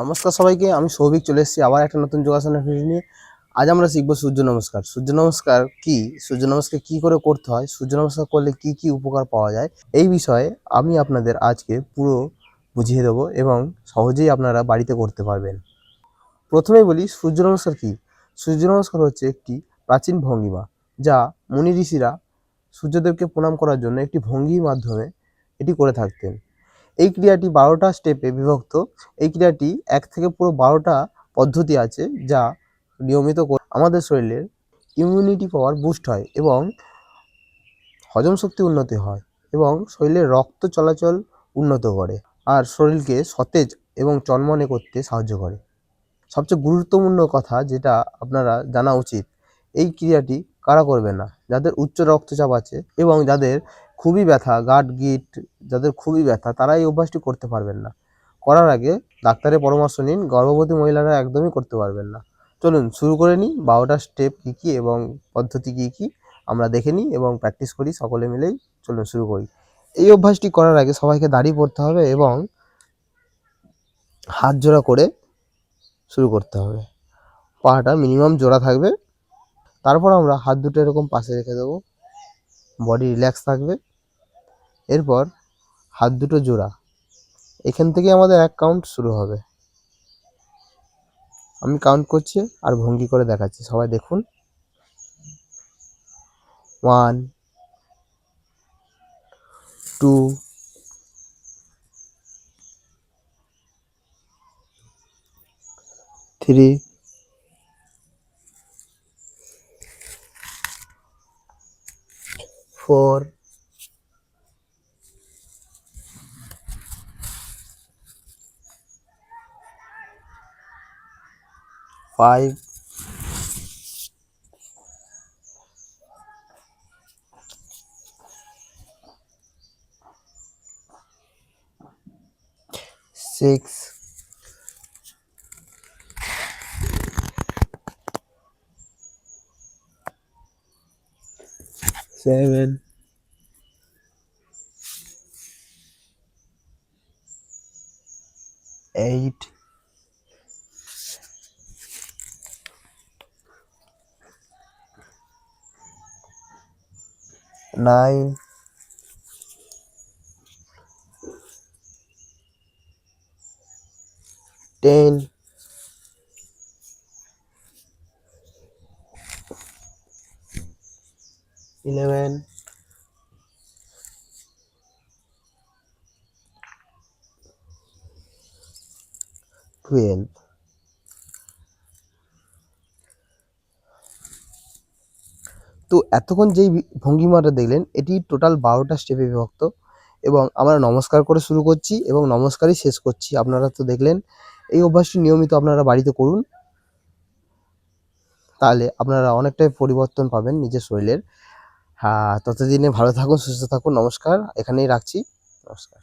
নমস্কার সবাইকে, আমি সৌভিক চলে এসেছি আবার একটা নতুন যোগাসনের ভিডিও নিয়ে। আজ আমরা শিখবো সূর্য নমস্কার। সূর্য নমস্কার কি, সূর্য নমস্কার কি করে করতে হয়, সূর্য নমস্কার করলে কি কি উপকার পাওয়া যায়, এই বিষয়ে আমি আপনাদের আজকে পুরো বুঝিয়ে দেবো এবং সহজেই আপনারা বাড়িতে করতে পারবেন। প্রথমেই বলি সূর্য নমস্কার কি। সূর্য নমস্কার হচ্ছে একটি প্রাচীন ভঙ্গিমা, যা মুনি ঋষিরা সূর্যদেবকে প্রণাম করার জন্য একটি ভঙ্গির মাধ্যমে এটি করে থাকতেন। এই ক্রিয়াটি ১২টা স্টেপে বিভক্ত। এই ক্রিয়াটি ১ থেকে পুরো ১২টা পদ্ধতি আছে, যা নিয়মিত আমাদের শরীরের ইমিউনিটি পাওয়ার বুস্ট হয় এবং হজম শক্তি উন্নতি হয় এবং শরীরের রক্ত চলাচল উন্নত করে আর শরীরকে সতেজ এবং চনমনে করতে সাহায্য করে। সবচেয়ে গুরুত্বপূর্ণ কথা যেটা আপনারা জানা উচিত, এই ক্রিয়াটি কারা করবে না? যাদের উচ্চ রক্তচাপ আছে এবং যাদের খুবই ব্যথা, গাঁট গিট যাদের খুবই ব্যথা, তারা এই অভ্যাসটি করতে পারবেন না। করার আগে ডাক্তারের পরামর্শ নিন। গর্ভবতী মহিলারা একদমই করতে পারবেন না। চলুন শুরু করে নিই। ১২টা স্টেপ কী কী এবং পদ্ধতি কী কী আমরা দেখে নিই এবং প্র্যাকটিস করি সকলে মিলেই। চলুন শুরু করি। এই অভ্যাসটি করার আগে সবাইকে দাঁড়িয়ে পড়তে হবে এবং হাত জোড়া করে শুরু করতে হবে। পাটা মিনিমাম জোড়া থাকবে। তারপর আমরা হাত দুটো এরকম পাশে রেখে দেবো, বডি রিল্যাক্স থাকবে। এরপর হাত দুটো জোড়া, এখান থেকে আমাদের ১ কাউন্ট শুরু হবে। আমি কাউন্ট করছি আর ভঙ্গি করে দেখাচ্ছি, সবাই দেখুন। 1 2 3 4 5 6 7 8 9 10 11 12। তো এতক্ষণ যেই ভঙ্গিমাটা দেখলেন, এটি টোটাল ১২টা স্টেপে বিভক্ত এবং আমরা নমস্কার করে শুরু করছি এবং নমস্কারই শেষ করছি। আপনারা তো দেখলেন। এই অভ্যাসটি নিয়মিত আপনারা বাড়িতে করুন, তাহলে আপনারা অনেকটাই পরিবর্তন পাবেন নিজের শরীরের। ততদিনে ভালো থাকুন, সুস্থ থাকুন। নমস্কার, এখানেই রাখছি। নমস্কার।